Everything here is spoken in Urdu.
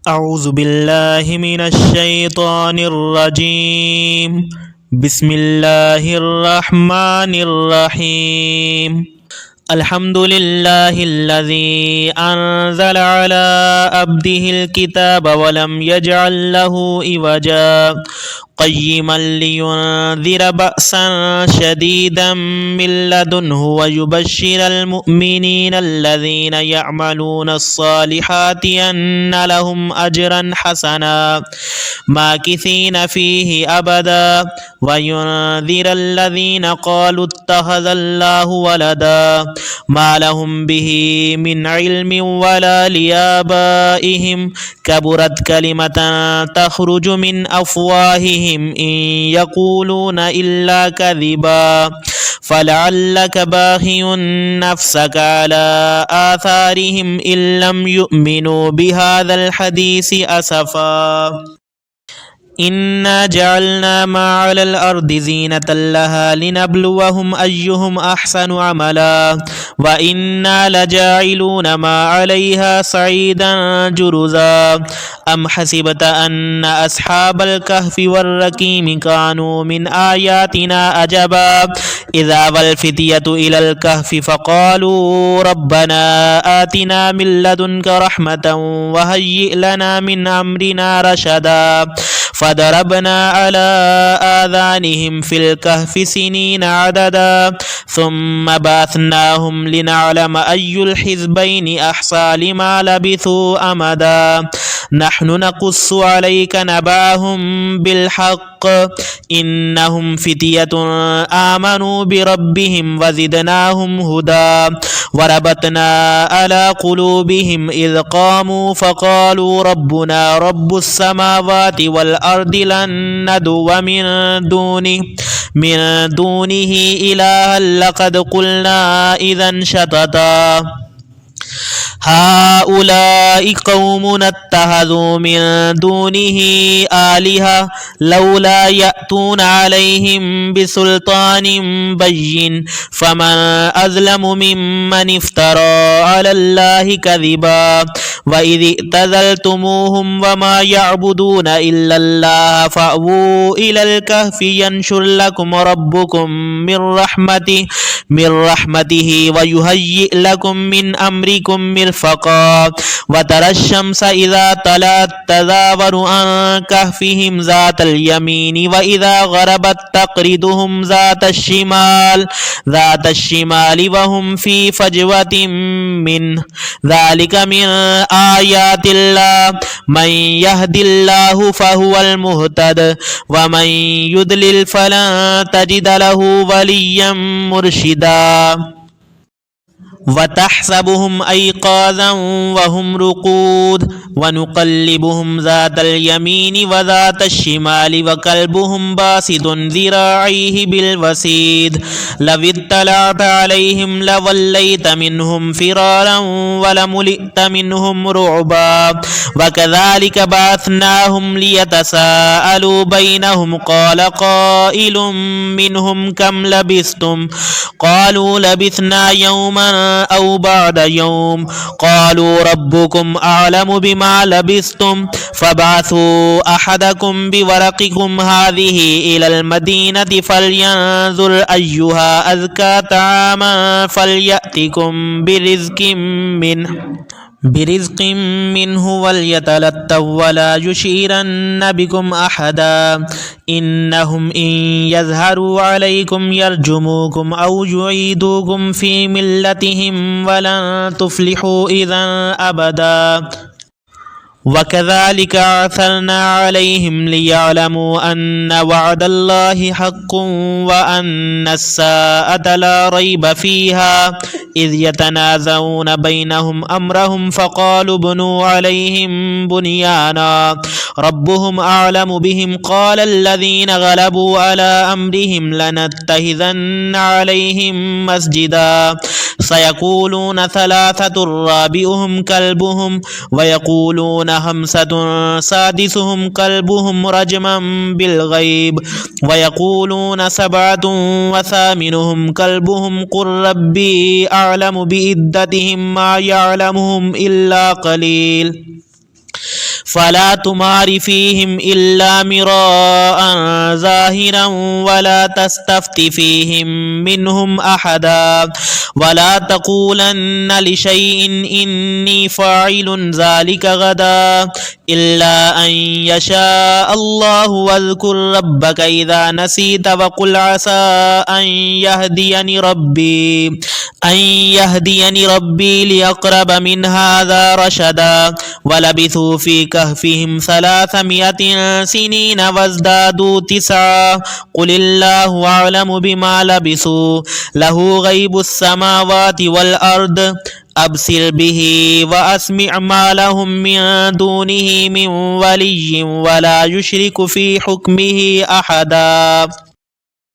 أعوذ بالله من الشيطان الرجيم. بسم الله الرحمن الرحيم. الحمد لله الذي أنزل على عبده الكتاب ولم يجعل له عوجا قيما لينذر بأسا شديدا من لدنه ويبشر المؤمنين الذين يعملون الصالحات أن لهم أجرا حسنا ماكثين فيه أبدا وينذر الذين قالوا اتخذ الله ولدا ما لهم به من علم ولا لآبائهم كبرت كلمة تخرج من أفواههم إن يقولون إلا كذبا فلعلك باخع نفسك على آثارهم إن لم يؤمنوا بهذا الحديث أسفا إنا جعلنا ما على الأرض زينة لها لنبلوهم أيهم أحسن عملا وإنا لجاعلون ما عليها صعيدا جرزا أم حسبت أن أصحاب الكهف والرقيم كانوا من آياتنا عجبا إذا والفتية إلى الكهف فقالوا ربنا آتنا من لدنك رحمة وهيئ لنا من أمرنا رشدا فضربنا على آذانهم في الكهف سنين عددا ثم بعثناهم لنعلم أي الحزبين أحصى لما لبثوا أمدا نحن نقص عليك نبأهم بالحق إنهم فتية آمنوا بربهم وزدناهم هدى وربطنا على قلوبهم إذ قاموا فقالوا ربنا رب السماوات والأرض لن ندعو من دونه إلها لقد قلنا إذا شططا هؤلاء قوم اتخذوا من دونه آلهة لولا يأتون عليهم بسلطان بين فمن أظلم ممن افترى على الله كذبا وإذ اعتزلتموهم وما يعبدون إلا الله فأووا إلى الكهف ينشر لكم ربكم من رحمته ويهيئ لكم من أمركم مرفقا وترى الشمس إذا طلعت تزاور عن كهفهم ذات اليمين وإذا غربت تقرضهم ذات الشمال وهم في فجوة منه ذلك من آيات الله من يهد الله فهو المهتد ومن يضلل فلن تجد له وليا مرشدا وتحسبهم أيقاظا وهم رقود ونقلبهم ذات اليمين وذات الشمال وكلبهم باسط ذراعيه بالوسيد لو اطلعت عليهم لوليت منهم فرارا ولملئت منهم رعبا وكذلك بعثناهم ليتساءلوا بينهم قال قائل منهم كم لبثتم قالوا لبثنا يوما أو بعد يوم قالوا ربكم أعلم بما لبثتم فابعثوا أحدكم بورقكم هذه إلى المدينة فلينظر أيها أزكى طعاما فليأتكم برزق منه وليتلطف ولا يشعرن بكم أحدا إنهم إن يظهروا عليكم يرجموكم أو يعيدوكم في ملتهم ولن تفلحوا إذا أبدا وكذلك أعثرنا عليهم ليعلموا أن وعد الله حق وأن الساعة لا ريب فيها إذ يتنازعون بينهم أمرهم فقالوا بنوا عليهم بنيانا ربهم أعلم بهم قال الذين غلبوا على أمرهم لنتخذن عليهم مسجدا سيقولون ثلاثة رابعهم كلبهم ويقولون خمسة سادسهم كلبهم رجما بالغيب ويقولون سبعة وثامنهم كلبهم قل ربي أعلم بعدتهم ما يعلمهم إلا قليل فلا تمار فيهم إلا مراء ظاهرا ولا تستفت فيهم منهم أحدا ولا تقولن لشيء إني فاعل ذلك غدا إلا أن يشاء الله واذكر ربك إذا نسيت وقل عسى أن يهديني ربي ليقرب من هذا رشدا ولبثوا في كهفهم 300 سنين وازدادوا 9 قل الله أعلم بما لبثوا له غيب السماوات والأرض أبصر به وأسمع ما لهم من دونه من ولي ولا يشرك في حكمه أحدا.